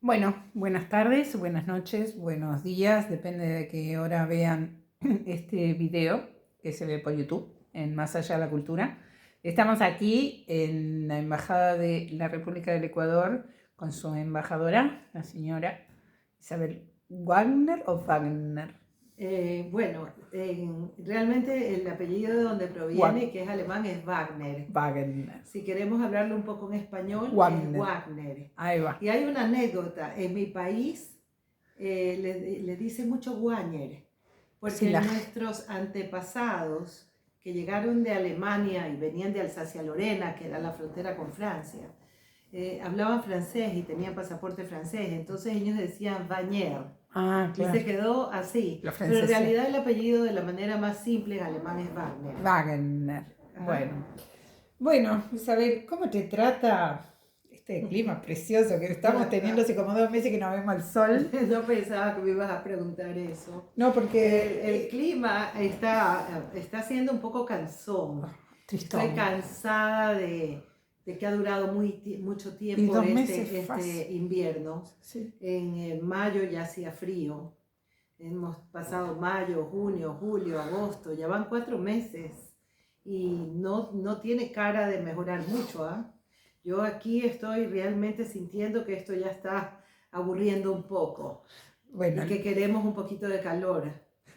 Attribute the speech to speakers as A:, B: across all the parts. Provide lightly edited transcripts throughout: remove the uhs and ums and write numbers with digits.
A: Bueno, buenas tardes, buenas noches, buenos días, depende de qué hora vean este video que se ve por YouTube, en Más Allá de la Cultura. Estamos aquí en la Embajada de la República del Ecuador con su embajadora, la señora Isabel Wagner o Wagner.
B: Realmente el apellido de donde
A: Wag-
B: proviene, que es alemán, es Wagner.
A: Wagner.
B: Si queremos hablarlo un poco en español, es
A: Wagner.
B: Wagner.
A: Ahí va.
B: Y hay una anécdota, en mi país le dicen mucho Wagner,
A: Sí,
B: porque nuestros antepasados que llegaron de Alemania y venían de Alsacia-Lorena, que era la frontera con Francia, hablaban francés y tenían pasaporte francés, entonces ellos decían Wagner.
A: Ah,
B: Y se
A: claro.
B: quedó así.
A: Los
B: Pero en
A: franceses.
B: realidad el apellido de la manera más simple en alemán es Wagner.
A: Wagner.
B: Ajá.
A: Bueno, Isabel, ¿cómo te trata este clima precioso que estamos teniendo hace como 2 meses que no vemos el sol?
B: No pensaba que me ibas a preguntar eso.
A: No,
B: El
A: porque...
B: clima está siendo un poco cansón.
A: tristón.
B: Estoy cansada de que ha durado mucho
A: Y
B: tiempo
A: 2 meses
B: este
A: fácil.
B: invierno.
A: Sí.
B: En mayo ya hacía frío. Hemos pasado mayo, junio, julio, agosto, ya van 4 meses y no tiene cara de mejorar mucho, ¿ah? Yo aquí estoy realmente sintiendo que esto ya está aburriendo un poco
A: Bueno,
B: y que queremos un poquito de calor,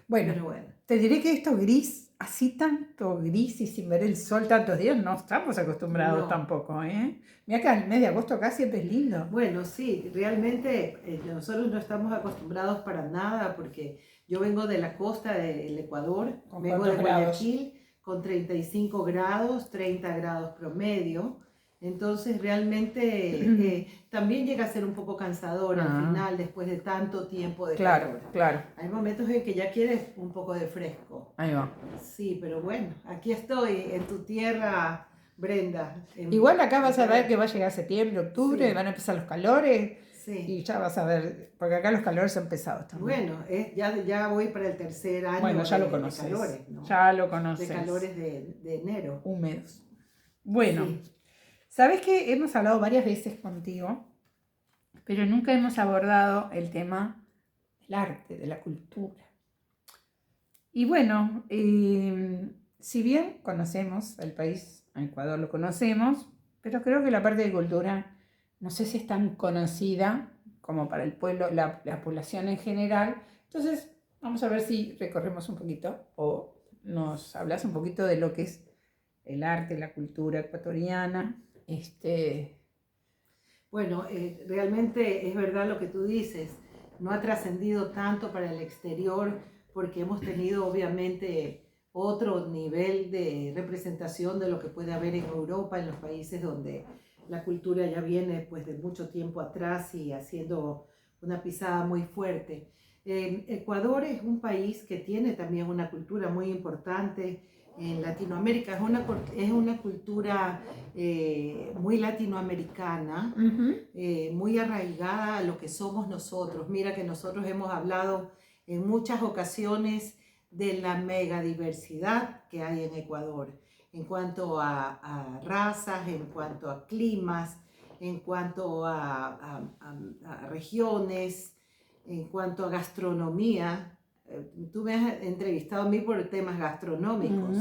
A: bueno,
B: pero bueno.
A: te diré que esto gris, así tanto gris y sin ver el sol tantos días, no estamos acostumbrados
B: No.
A: tampoco, ¿eh? Mira que al mes de agosto acá siempre es lindo.
B: Bueno, sí, realmente nosotros no estamos acostumbrados para nada porque yo vengo de la costa del Ecuador,
A: ¿Con
B: vengo de
A: cuántos grados?
B: Guayaquil con 35 grados, 30 grados promedio. Entonces realmente también llega a ser un poco cansador al final después de tanto tiempo de
A: Claro,
B: calor.
A: claro.
B: Hay momentos en que ya quieres un poco de fresco.
A: Ahí va.
B: Sí, pero bueno, aquí estoy en tu tierra, Brenda.
A: Igual acá vas a ver
B: Italia.
A: que va a llegar septiembre, octubre,
B: Sí,
A: van a empezar los calores
B: sí.
A: y ya vas a ver, porque acá los calores son pesados también.
B: Bueno, ya voy para el tercer año
A: Bueno, ya lo
B: de
A: conoces,
B: calores, ¿no?
A: ya lo
B: De
A: conoces,
B: calores de enero.
A: húmedos. Bueno,
B: Sí.
A: sabes que hemos hablado varias veces contigo, pero nunca hemos abordado el tema del arte, de la cultura. Y bueno, si bien conocemos el país, a Ecuador lo conocemos, pero creo que la parte de cultura no sé si es tan conocida como para el pueblo, la población en general. Entonces, vamos a ver si recorremos un poquito o nos hablas un poquito de lo que es el arte, la cultura ecuatoriana.
B: Bueno, realmente es verdad lo que tú dices. No ha trascendido tanto para el exterior porque hemos tenido obviamente otro nivel de representación de lo que puede haber en Europa, en los países donde la cultura ya viene pues de mucho tiempo atrás y haciendo una pisada muy fuerte. Ecuador es un país que tiene también una cultura muy importante en Latinoamérica, es una cultura muy latinoamericana, muy arraigada a lo que somos nosotros. Mira que nosotros hemos hablado en muchas ocasiones de la megadiversidad que hay en Ecuador, en cuanto a razas, en cuanto a climas, en cuanto a regiones, en cuanto a gastronomía. Tú me has entrevistado a mí por temas gastronómicos.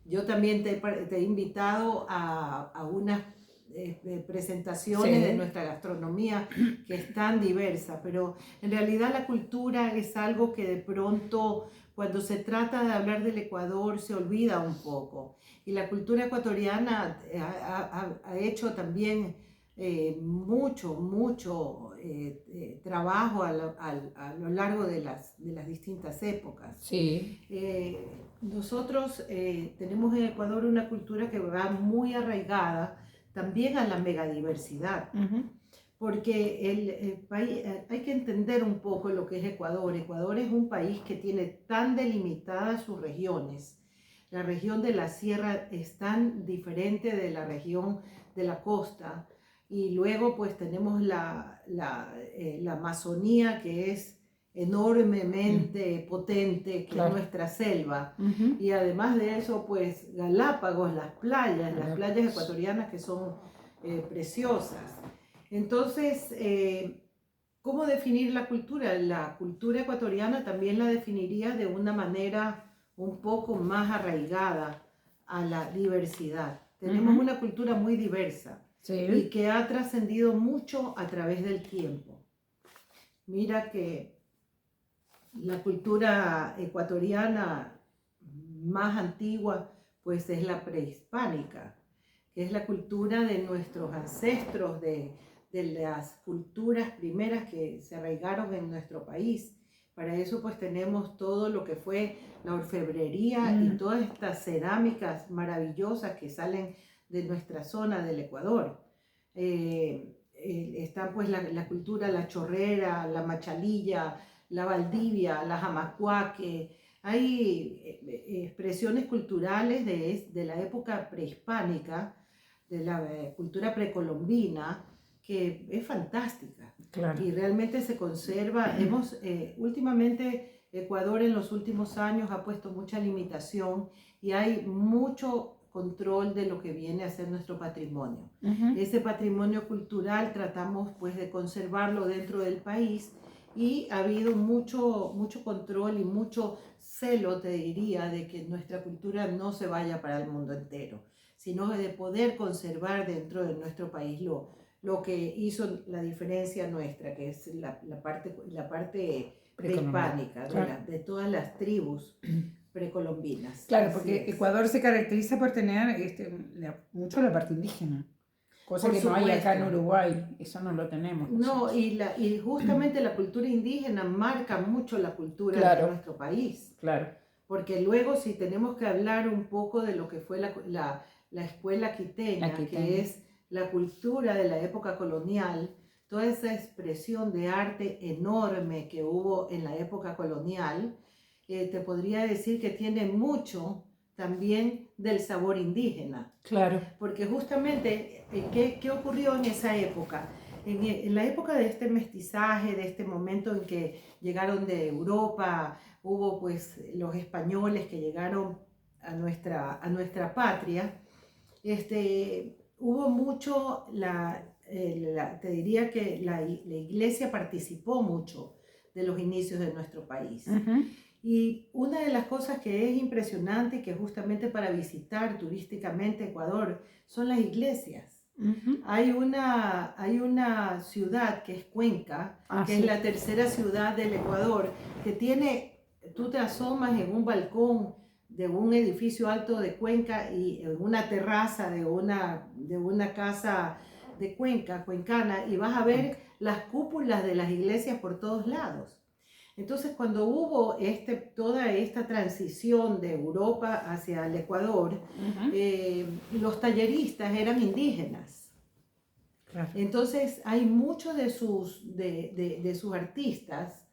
B: Yo también te he invitado a unas presentaciones de nuestra gastronomía que es tan diversa, pero en realidad la cultura es algo que de pronto cuando se trata de hablar del Ecuador se olvida un poco. Y la cultura ecuatoriana ha hecho también mucho trabajo a lo largo de las distintas épocas.
A: Sí.
B: Nosotros tenemos en Ecuador una cultura que va muy arraigada también a la megadiversidad, porque el país, hay que entender un poco lo que es Ecuador. Ecuador es un país que tiene tan delimitadas sus regiones. La región de la sierra es tan diferente de la región de la costa. Y luego pues tenemos la Amazonía, que es enormemente potente, que es nuestra selva. Y además de eso, pues Galápagos, las playas ecuatorianas que son preciosas. Entonces, ¿Cómo definir la cultura? La cultura ecuatoriana también la definiría de una manera un poco más arraigada a la diversidad. Tenemos una cultura muy diversa y
A: Sí.
B: que ha trascendido mucho a través del tiempo. Mira que la cultura ecuatoriana más antigua pues es la prehispánica, que es la cultura de nuestros ancestros, de las culturas primeras que se arraigaron en nuestro país. Para eso pues tenemos todo lo que fue la orfebrería y todas estas cerámicas maravillosas que salen de nuestra zona del Ecuador. Están pues la cultura, la chorrera, la machalilla, la Valdivia, la jamacuaque. Hay expresiones culturales de la época prehispánica, de la cultura precolombina, que es fantástica.
A: Claro.
B: Y realmente se conserva. Últimamente, Ecuador en los últimos años ha puesto mucha limitación y hay mucho control de lo que viene a ser nuestro patrimonio. Ese patrimonio cultural tratamos pues de conservarlo dentro del país y ha habido mucho control y mucho celo, te diría, de que nuestra cultura no se vaya para el mundo entero, sino de poder conservar dentro de nuestro país lo que hizo la diferencia nuestra, que es la parte prehispánica,
A: claro.
B: de todas las tribus precolombinas.
A: Claro,
B: Así
A: porque
B: es.
A: Ecuador se caracteriza por tener mucho la parte indígena, cosa
B: Por
A: que no hay acá en
B: supuesto.
A: Uruguay, eso no lo tenemos
B: No,
A: nosotros.
B: y justamente la cultura indígena marca mucho la cultura de
A: Claro,
B: nuestro país.
A: claro.
B: Porque luego si tenemos que hablar un poco de lo que fue la escuela quiteña, que es la cultura de la época colonial, toda esa expresión de arte enorme que hubo en la época colonial, te podría decir que tiene mucho también del sabor indígena.
A: Claro.
B: Porque justamente, ¿qué ocurrió en esa época? En la época de este mestizaje, de este momento en que llegaron de Europa, hubo pues los españoles que llegaron a nuestra patria, hubo mucho, te diría que la iglesia participó mucho de los inicios de nuestro país. Y una de las cosas que es impresionante y que justamente para visitar turísticamente Ecuador son las iglesias. Hay una ciudad que es Cuenca, que es la tercera ciudad del Ecuador, que tú te asomas en un balcón de un edificio alto de Cuenca y en una terraza de una casa de Cuenca, cuencana, y vas a ver las cúpulas de las iglesias por todos lados. Entonces, cuando hubo toda esta transición de Europa hacia el Ecuador, los talleristas eran indígenas. Claro. Entonces, hay muchos de sus artistas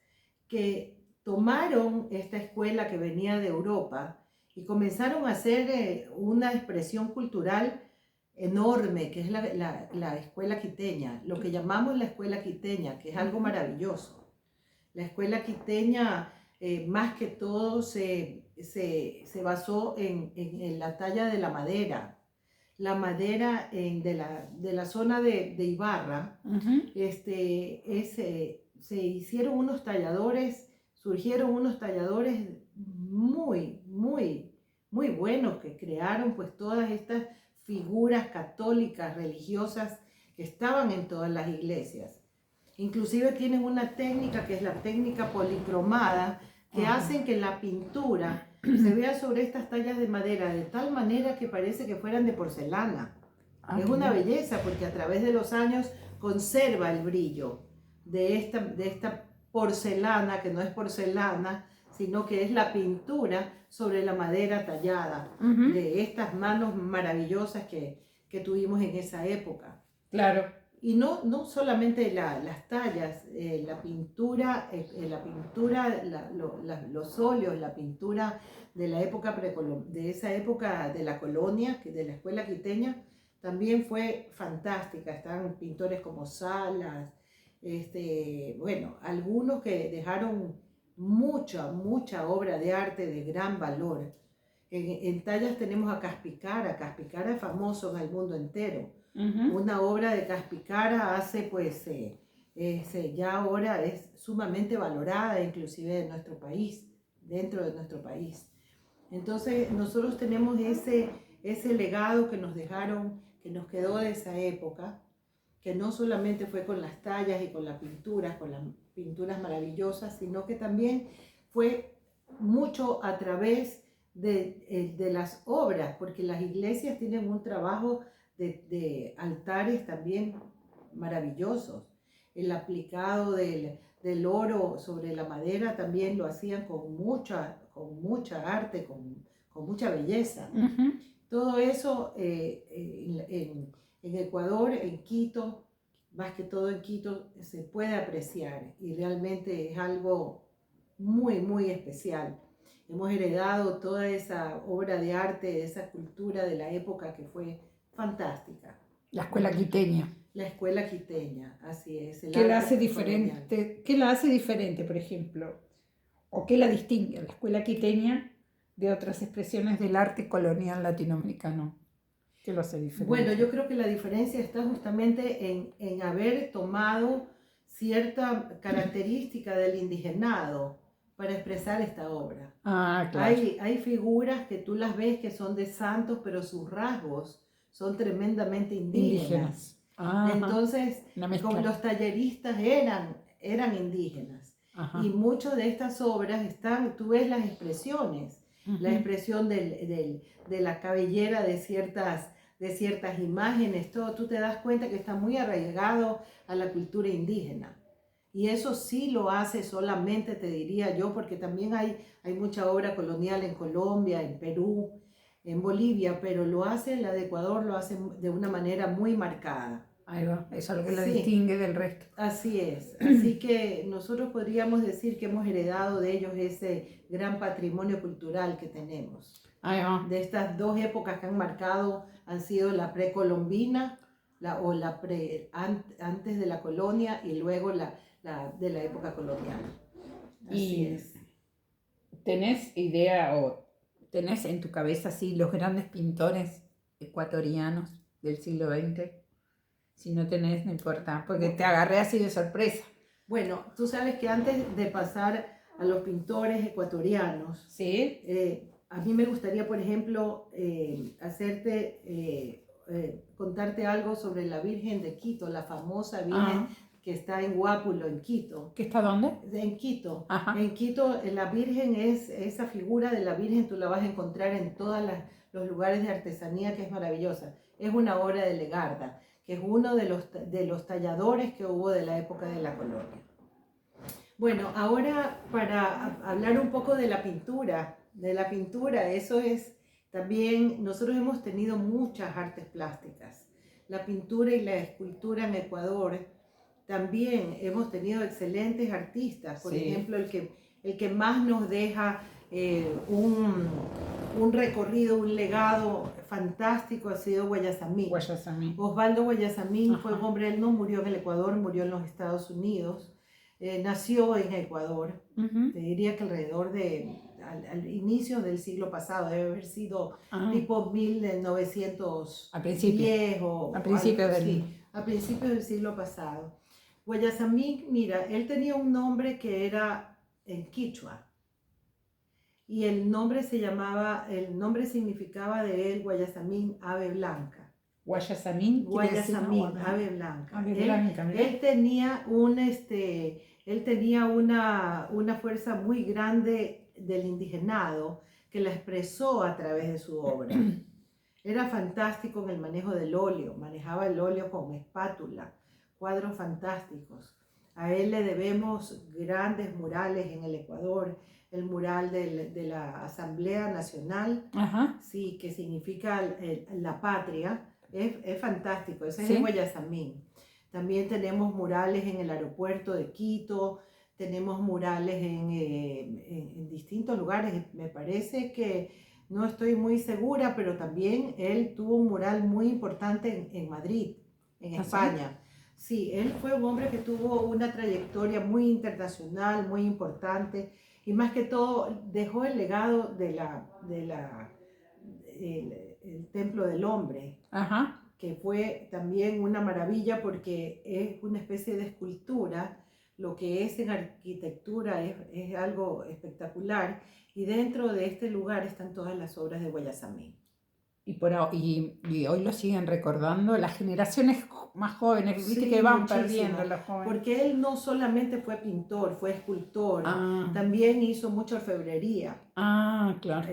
B: que tomaron esta escuela que venía de Europa y comenzaron a hacer una expresión cultural enorme, que es la escuela quiteña, lo que llamamos la escuela quiteña, que es algo maravilloso. La escuela quiteña, más que todo, se basó en la talla de la madera. La madera de la zona de Ibarra, se hicieron unos talladores, surgieron unos talladores muy, muy, muy buenos que crearon pues todas estas figuras católicas, religiosas que estaban en todas las iglesias. Inclusive tienen una técnica que es la técnica policromada, que hacen que la pintura se vea sobre estas tallas de madera de tal manera que parece que fueran de porcelana. Es una belleza porque a través de los años conserva el brillo de esta porcelana, que no es porcelana, sino que es la pintura sobre la madera tallada de estas manos maravillosas que tuvimos en esa época. Claro. Y no solamente las tallas, la pintura, los óleos, la pintura de la época de esa época de la colonia, de la escuela quiteña, también fue fantástica. Están pintores como Salas, bueno, algunos que dejaron mucha obra de arte de gran valor. En tallas tenemos a Caspicara es famoso en el mundo entero. Una obra de Caspicara hace pues ya ahora es sumamente valorada, inclusive en nuestro país, dentro de nuestro país. Entonces nosotros tenemos ese legado que nos dejaron, que nos quedó de esa época, que no solamente fue con las tallas y con las pinturas maravillosas, sino que también fue mucho a través de las obras, porque las iglesias tienen un trabajo de altares también maravillosos. El aplicado del oro sobre la madera también lo hacían con mucha arte, con mucha belleza.
A: Ujú.
B: Todo eso en Ecuador, en Quito, más que todo en Quito, se puede apreciar y realmente es algo muy, muy especial. Hemos heredado toda esa obra de arte, esa cultura de la época que fue fantástica.
A: La escuela quiteña.
B: La escuela quiteña, así es.
A: ¿Qué la hace
B: colonial.
A: diferente? ¿Qué la hace diferente, por ejemplo? ¿O qué la distingue a la escuela quiteña de otras expresiones del arte colonial latinoamericano? ¿Qué lo hace diferente?
B: Bueno, yo creo que la diferencia está justamente en haber tomado cierta característica del indigenado para expresar esta obra.
A: Ah, claro.
B: Hay figuras que tú las ves que son de santos, pero sus rasgos son tremendamente indígenas.
A: Ajá.
B: Entonces,
A: Una mezcla.
B: como los talleristas eran indígenas.
A: Ajá.
B: Y muchas de estas obras están, tú ves las expresiones, la expresión de la cabellera de ciertas imágenes, todo, tú te das cuenta que está muy arraigado a la cultura indígena. Y eso sí lo hace solamente, te diría yo, porque también hay mucha obra colonial en Colombia, en Perú, en Bolivia, pero la de Ecuador lo hace de una manera muy marcada.
A: Ahí va, eso es lo que la
B: Sí.
A: distingue del resto.
B: Así es, así que nosotros podríamos decir que hemos heredado de ellos ese gran patrimonio cultural que tenemos.
A: Ahí va.
B: De estas dos épocas que han marcado han sido la precolombina, antes de la colonia y luego la de la época colonial. Así es.
A: ¿Tenés idea o tenés en tu cabeza así los grandes pintores ecuatorianos del siglo XX? Si no tenés, no importa, porque te agarré así de sorpresa.
B: Bueno, tú sabes que antes de pasar a los pintores ecuatorianos,
A: ¿sí?
B: A mí me gustaría, por ejemplo, contarte algo sobre la Virgen de Quito, la famosa Virgen que está en Guápulo, en Quito.
A: ¿Que está dónde?
B: En Quito.
A: Ajá.
B: En Quito, la Virgen esa figura de la Virgen tú la vas a encontrar en todos los lugares de artesanía, que es maravillosa. Es una obra de Legarda, que es uno de los talladores que hubo de la época de la colonia. Bueno, ahora para hablar un poco de la pintura, eso es también, nosotros hemos tenido muchas artes plásticas. La pintura y la escultura en Ecuador también hemos tenido excelentes artistas. Por ejemplo, el que más nos deja un recorrido, un legado fantástico ha sido Guayasamín. Osvaldo Guayasamín fue un hombre, él no murió en el Ecuador, murió en los Estados Unidos. Nació en Ecuador, te diría que alrededor al inicio del siglo pasado, debe haber sido tipo 1910
A: a principios
B: del siglo pasado. Guayasamín, mira, él tenía un nombre que era en quichua y el nombre significaba de él Guayasamín, ave blanca.
A: Guayasamín,
B: ave blanca.
A: Ave blanca.
B: Él tenía una fuerza muy grande del indigenado que la expresó a través de su obra. Era fantástico en el manejo del óleo, manejaba el óleo con espátula, cuadros fantásticos. A él le debemos grandes murales en el Ecuador, el mural de la Asamblea Nacional, sí, que significa la patria. Es fantástico, ese es el Guayasamín. También tenemos murales en el aeropuerto de Quito, tenemos murales en distintos lugares. Me parece que, no estoy muy segura, pero también él tuvo un mural muy importante en Madrid, en España. Sí, él fue un hombre que tuvo una trayectoria muy internacional, muy importante, y más que todo dejó el legado el templo del hombre. que fue también una maravilla porque es una especie de escultura. Lo que es en arquitectura es algo espectacular, y dentro de este lugar están todas las obras de Guayasamín.
A: Y hoy lo siguen recordando las generaciones más jóvenes, viste
B: Sí,
A: que van
B: muchísimo,
A: perdiendo los jóvenes.
B: porque él no solamente fue pintor, fue escultor,
A: Ah,
B: también hizo mucha orfebrería.
A: claro.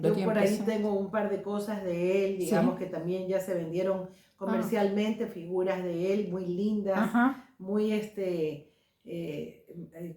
A: Lo
B: Yo
A: tienen
B: por ahí
A: presente.
B: tengo un par de cosas de él,
A: ¿Sí?
B: digamos que también ya se vendieron comercialmente, figuras de él muy lindas,
A: Ajá.
B: muy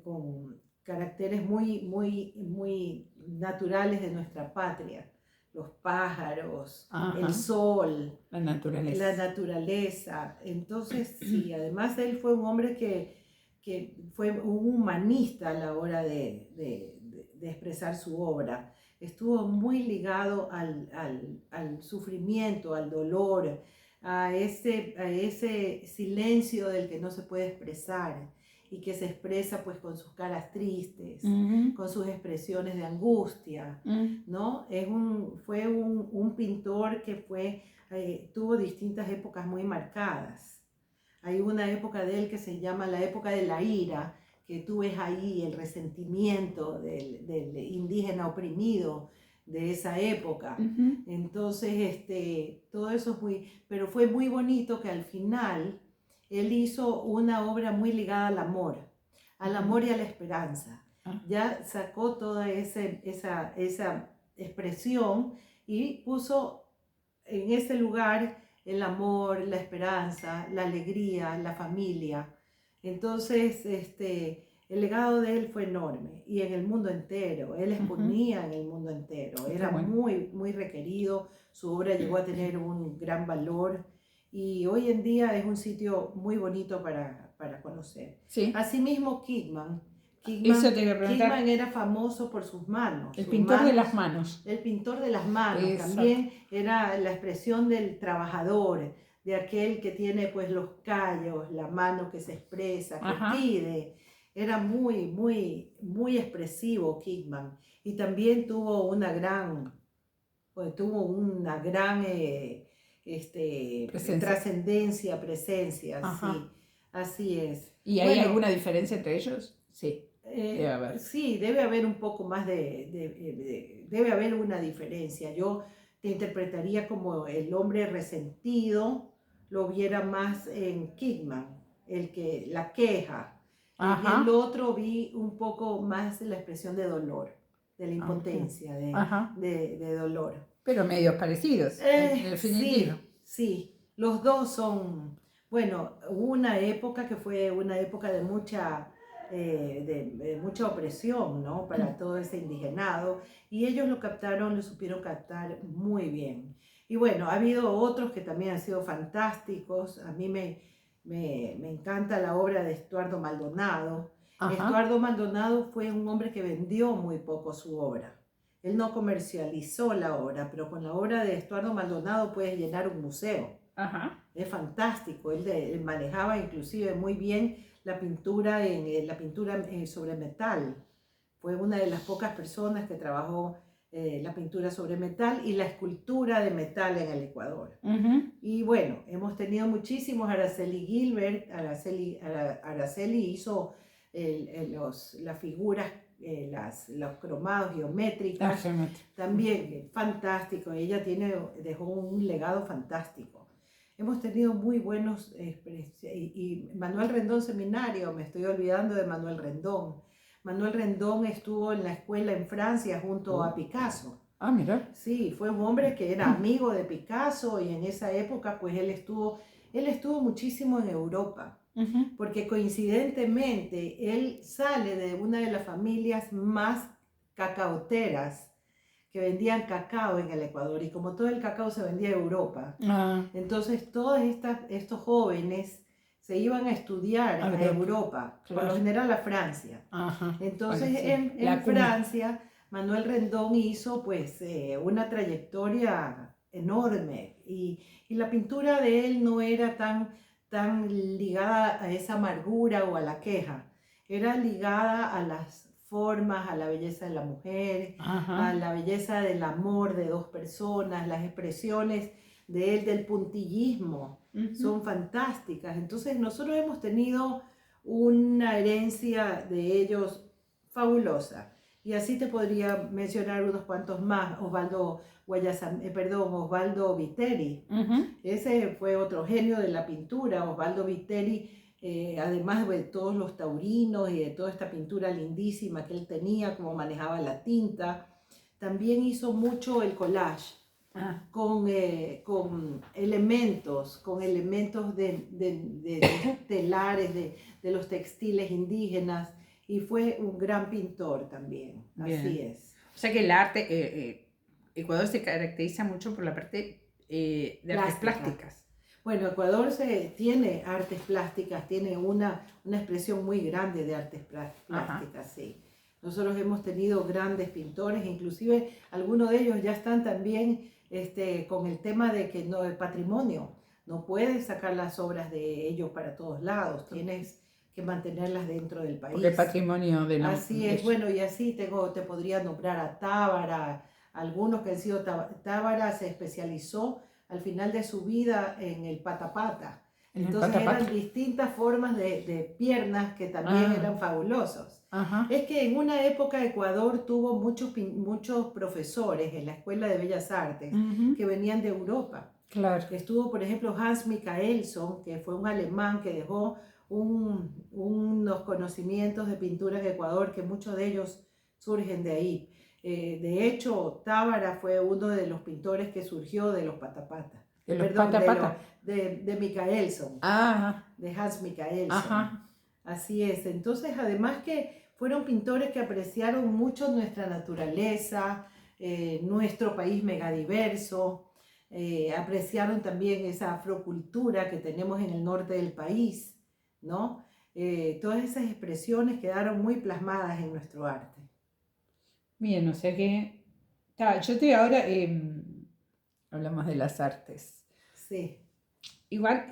B: con caracteres muy naturales de nuestra patria. Los pájaros,
A: Ajá.
B: el sol,
A: La naturaleza.
B: la naturaleza. Entonces, sí, además él fue un hombre que fue un humanista a la hora de expresar su obra. Estuvo muy ligado al sufrimiento, al dolor, a ese silencio del que no se puede expresar y que se expresa pues con sus caras tristes, con sus expresiones de angustia, ¿no? Fue un pintor que tuvo distintas épocas muy marcadas. Hay una época de él que se llama la época de la ira, que tú ves ahí el resentimiento del indígena oprimido de esa época. Entonces, todo eso pero fue muy bonito que al final él hizo una obra muy ligada al amor y a la esperanza. Ya sacó toda esa expresión y puso en ese lugar el amor, la esperanza, la alegría, la familia. Entonces, el legado de él fue enorme, y en el mundo entero, él exponía en el mundo entero, era muy, muy requerido, su obra llegó a tener un gran valor, y hoy en día es un sitio muy bonito para conocer.
A: Sí.
B: Asimismo, Kidman era famoso por sus manos.
A: El pintor de las manos.
B: El pintor de las manos. Exacto. También era la expresión del trabajador, de aquel que tiene pues los callos, la mano que se expresa, que pide. Era muy, muy, muy expresivo Kidman. Y también tuvo una gran trascendencia, presencia, sí. Así es.
A: ¿Y hay alguna diferencia entre ellos? Sí.
B: Debe haber. Sí, debe haber un poco más debe haber una diferencia. Yo te interpretaría como el hombre resentido, lo viera más en Kidman, la queja. En el otro vi un poco más la expresión de dolor, de la impotencia, de dolor.
A: Pero medios parecidos, en definitiva.
B: Sí, los dos son, bueno, hubo una época que fue una época de mucha opresión, ¿no? Para todo ese indigenado, y ellos lo supieron captar muy bien. Y bueno, ha habido otros que también han sido fantásticos. A mí me encanta la obra de Estuardo Maldonado. Estuardo Maldonado fue un hombre que vendió muy poco su obra. Él no comercializó la obra, pero con la obra de Estuardo Maldonado puedes llenar un museo. Es fantástico. Él manejaba inclusive muy bien la pintura sobre metal. Fue una de las pocas personas que trabajó la pintura sobre metal y la escultura de metal en el Ecuador. Y bueno, hemos tenido muchísimos. Araceli Gilbert. Araceli hizo las figuras, los cromados geométricos. También fantástico. Ella dejó un legado fantástico. Hemos tenido muy buenos, y Manuel Rendón Seminario, me estoy olvidando de Manuel Rendón. Manuel Rendón estuvo en la escuela en Francia junto a Picasso.
A: Mira.
B: Sí, fue un hombre que era amigo de Picasso, y en esa época pues él estuvo muchísimo en Europa, porque coincidentemente él sale de una de las familias más cacaoteras que vendían cacao en el Ecuador, y como todo el cacao se vendía en Europa, entonces todos estos jóvenes se iban a estudiar a Europa, por lo general a Francia. Entonces en Francia, Manuel Rendón hizo pues una trayectoria enorme, y la pintura de él no era tan ligada a esa amargura o a la queja, era ligada a las formas, a la belleza de la mujer, a la belleza del amor de dos personas, las expresiones de él, del puntillismo, son fantásticas. Entonces nosotros hemos tenido una herencia de ellos fabulosa. Y así te podría mencionar unos cuantos más. Osvaldo Viteri. Ese fue otro genio de la pintura. Osvaldo Viteri, además de todos los taurinos y de toda esta pintura lindísima que él tenía, cómo manejaba la tinta, también hizo mucho el collage. Con elementos de telares, de los textiles indígenas, y fue un gran pintor también. Bien. Así es.
A: O sea que el arte, Ecuador se caracteriza mucho por la parte de artes plásticas.
B: Bueno, Ecuador tiene artes plásticas, tiene una expresión muy grande de artes plásticas, sí. Nosotros hemos tenido grandes pintores, inclusive algunos de ellos ya están también con el tema de que no, el patrimonio, no puedes sacar las obras de ellos para todos lados, tienes que mantenerlas dentro del país.
A: Porque el patrimonio de
B: Así es, bueno, y así te podría nombrar a Tábara, algunos que han sido Tábara se especializó al final de su vida en el patapata. Entonces eran distintas formas de piernas que también eran fabulosos. Es que en una época Ecuador tuvo muchos profesores en la Escuela de Bellas Artes que venían de Europa.
A: Claro.
B: Estuvo, por ejemplo, Hans Michaelson, que fue un alemán que dejó unos conocimientos de pintura en Ecuador, que muchos de ellos surgen de ahí. De hecho, Tábara fue uno de los pintores que surgió de los patapatas. De Michaelson. De Hans Michaelson. Así es. Entonces, además que fueron pintores que apreciaron mucho nuestra naturaleza, nuestro país megadiverso, apreciaron también esa afrocultura que tenemos en el norte del país, ¿no? Todas esas expresiones quedaron muy plasmadas en nuestro arte.
A: Bien, o sea que yo estoy ahora, hablamos de las artes.
B: Sí.
A: Igual,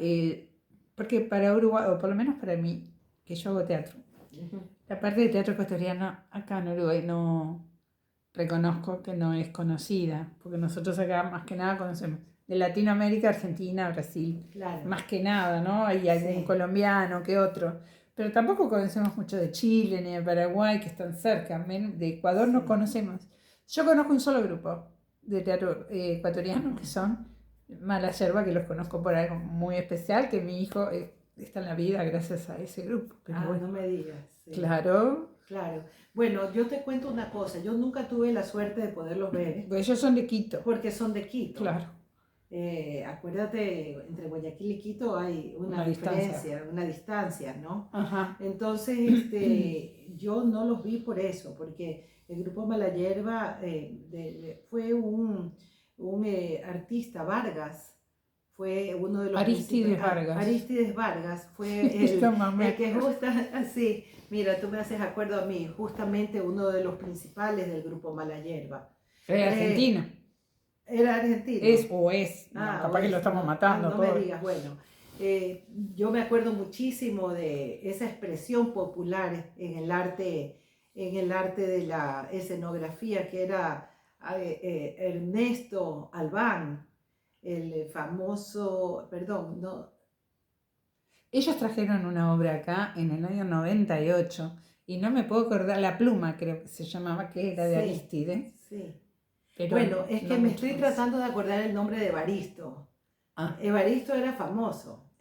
A: porque para Uruguay, o por lo menos para mí, que yo hago teatro, la parte de teatro ecuatoriano acá en Uruguay no reconozco que no es conocida, porque nosotros acá más que nada conocemos de Latinoamérica, Argentina, Brasil, claro. Más que nada, ¿no? Hay algún colombiano que otro, pero tampoco conocemos mucho de Chile ni de Paraguay, que están cerca, de Ecuador no conocemos. Yo conozco un solo grupo de teatro ecuatoriano, que son Mala Yerba, que los conozco por algo muy especial, que mi hijo está en la vida gracias a ese grupo.
B: Pero bueno, no me digas. Sí.
A: Claro.
B: Bueno, yo te cuento una cosa, yo nunca tuve la suerte de poderlos ver.
A: Pues ellos son de Quito.
B: Porque son de Quito.
A: Claro.
B: Acuérdate, entre Guayaquil y Quito hay una diferencia, una distancia, ¿no? Entonces, yo no los vi por eso, porque el grupo Mala Yerba fue un artista, Vargas, fue uno de los...
A: Aristides
B: Vargas fue el que justo así, mira, tú me haces acuerdo a mí, justamente uno de los principales del grupo Mala Yerba.
A: Argentino.
B: Era argentino.
A: Es. Capaz que lo estamos matando.
B: No me digas, bueno. Yo me acuerdo muchísimo de esa expresión popular en el arte de la escenografía, que era Ernesto Albán, el famoso,
A: Ellos trajeron una obra acá en el año 98 y no me puedo acordar, La Pluma creo que se llamaba, que era de Aristides.
B: Sí. Pero bueno, es que me estoy tratando de acordar el nombre de Evaristo. Evaristo era famoso.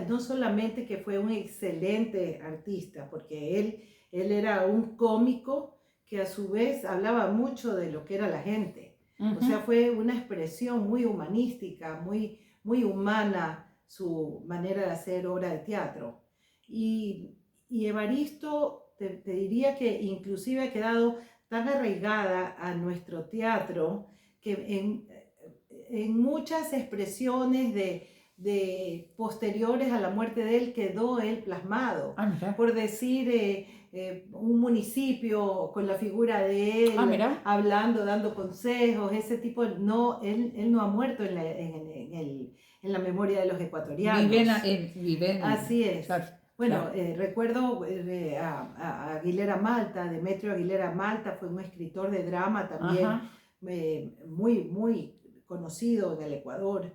B: No solamente que fue un excelente artista, porque él era un cómico que a su vez hablaba mucho de lo que era la gente. O sea, fue una expresión muy humanística, muy, muy humana su manera de hacer obra de teatro. Y Evaristo, te diría que inclusive ha quedado tan arraigada a nuestro teatro que en muchas expresiones de posteriores a la muerte de él quedó él plasmado. Por decir, un municipio con la figura de él, hablando, dando consejos, ese tipo, él no ha muerto en la memoria de los ecuatorianos.
A: Viven.
B: Así es. Claro. Bueno, recuerdo a Aguilera Malta, Demetrio Aguilera Malta, fue un escritor de drama también, muy, muy conocido en el Ecuador.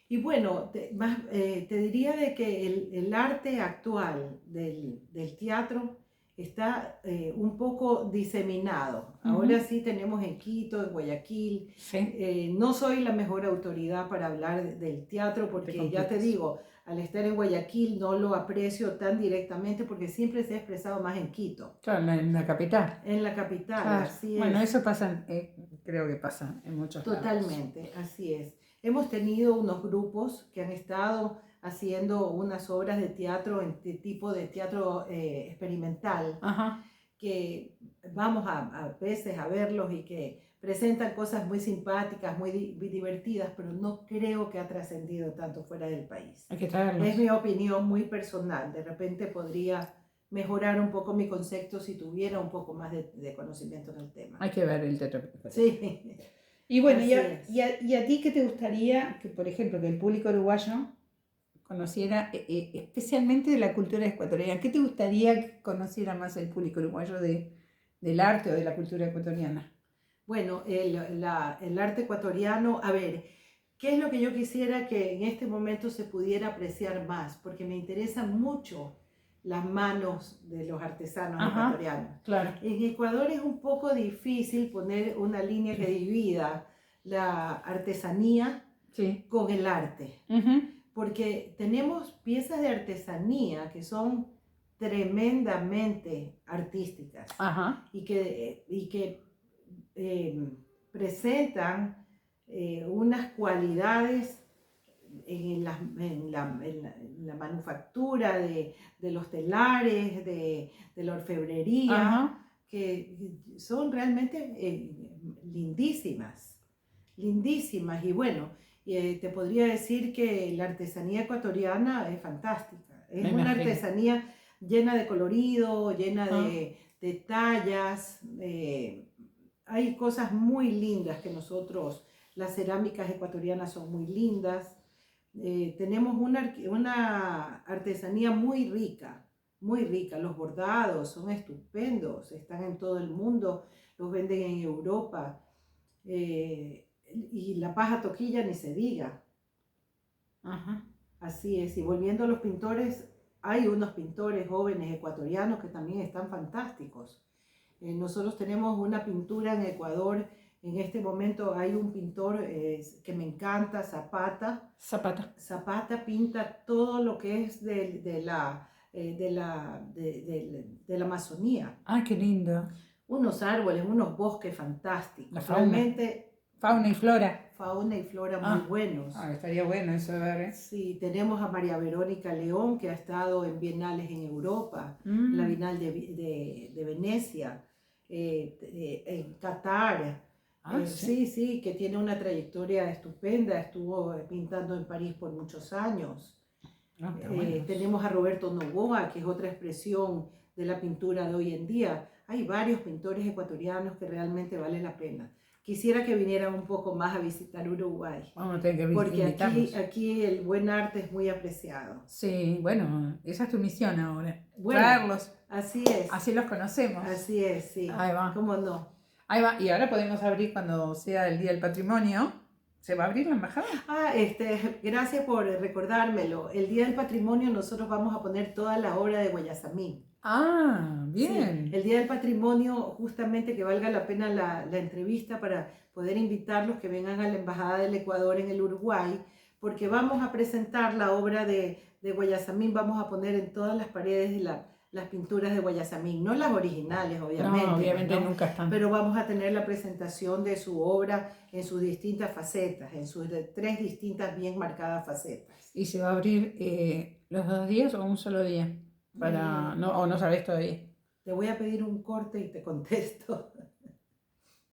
B: Y bueno, te diría de que el arte actual del teatro está un poco diseminado. Ahora sí tenemos en Quito, en Guayaquil.
A: Sí.
B: No soy la mejor autoridad para hablar del teatro porque ya te digo, al estar en Guayaquil no lo aprecio tan directamente porque siempre se ha expresado más en Quito.
A: Claro, en la capital.
B: En la capital,
A: Claro.
B: así es.
A: Bueno, eso pasa, creo que pasa en muchos lados.
B: Totalmente, así es. Hemos tenido unos grupos que han estado haciendo unas obras de teatro, en tipo de teatro experimental,
A: Ajá.
B: que vamos a veces a verlos y que presentan cosas muy simpáticas, muy divertidas, pero no creo que ha trascendido tanto fuera del país.
A: Hay que traerlos.
B: Es mi opinión muy personal. De repente podría mejorar un poco mi concepto si tuviera un poco más de conocimiento en el tema.
A: Hay que ver el teatro.
B: Sí.
A: Y bueno, y a ti qué te gustaría que, por ejemplo, que el público uruguayo conociera especialmente de la cultura ecuatoriana? ¿Qué te gustaría que conociera más el público uruguayo del arte o de la cultura ecuatoriana?
B: Bueno, el arte ecuatoriano, a ver, ¿qué es lo que yo quisiera que en este momento se pudiera apreciar más? Porque me interesan mucho las manos de los artesanos ecuatorianos.
A: Claro.
B: En Ecuador es un poco difícil poner una línea que divida la artesanía con el arte. Porque tenemos piezas de artesanía que son tremendamente artísticas. Y que presentan unas cualidades en la manufactura de los telares, de la orfebrería, que son realmente lindísimas, lindísimas. Y bueno, te podría decir que la artesanía ecuatoriana es fantástica. Es una artesanía llena de colorido, llena de tallas. Hay cosas muy lindas que nosotros, las cerámicas ecuatorianas son muy lindas. Tenemos una artesanía muy rica, muy rica. Los bordados son estupendos, están en todo el mundo, los venden en Europa. Y la paja toquilla ni se diga. Así es. Y volviendo a los pintores, hay unos pintores jóvenes ecuatorianos que también están fantásticos. Nosotros tenemos una pintura en Ecuador. En este momento hay un pintor que me encanta, Zapata. Zapata pinta todo lo que es de la Amazonía.
A: ¡Ay, qué lindo!
B: Unos árboles, unos bosques fantásticos.
A: La fauna.
B: Realmente,
A: fauna y flora.
B: Fauna y flora muy buenos.
A: Estaría bueno eso de ver, ¿eh?
B: Sí, tenemos a María Verónica León, que ha estado en bienales en Europa, la Bienal de Venecia, en Qatar. Sí, que tiene una trayectoria estupenda, estuvo pintando en París por muchos años. Tenemos a Roberto Novoa, que es otra expresión de la pintura de hoy en día. Hay varios pintores ecuatorianos que realmente vale la pena. Quisiera que vinieran un poco más a visitar Uruguay.
A: Vamos a tener que
B: porque aquí el buen arte es muy apreciado.
A: Sí, bueno, esa es tu misión ahora.
B: Bueno,
A: traerlos.
B: Así es.
A: Así los conocemos.
B: Así es, sí.
A: Ahí va.
B: ¿Cómo no?
A: Ahí va. Y ahora podemos abrir cuando sea el Día del Patrimonio. ¿Se va a abrir la embajada?
B: Gracias por recordármelo. El Día del Patrimonio nosotros vamos a poner toda la obra de Guayasamín.
A: Bien.
B: Sí, el Día del Patrimonio, justamente que valga la pena la entrevista para poder invitarlos que vengan a la Embajada del Ecuador en el Uruguay, porque vamos a presentar la obra de Guayasamín, vamos a poner en todas las paredes de las pinturas de Guayasamín, no las originales, obviamente.
A: No, obviamente nunca están.
B: Pero vamos a tener la presentación de su obra en sus distintas facetas, en sus 3 distintas bien marcadas facetas.
A: ¿Y se va a abrir los 2 días o un solo día? ¿O no sabes todavía?
B: Te voy a pedir un corte y te contesto.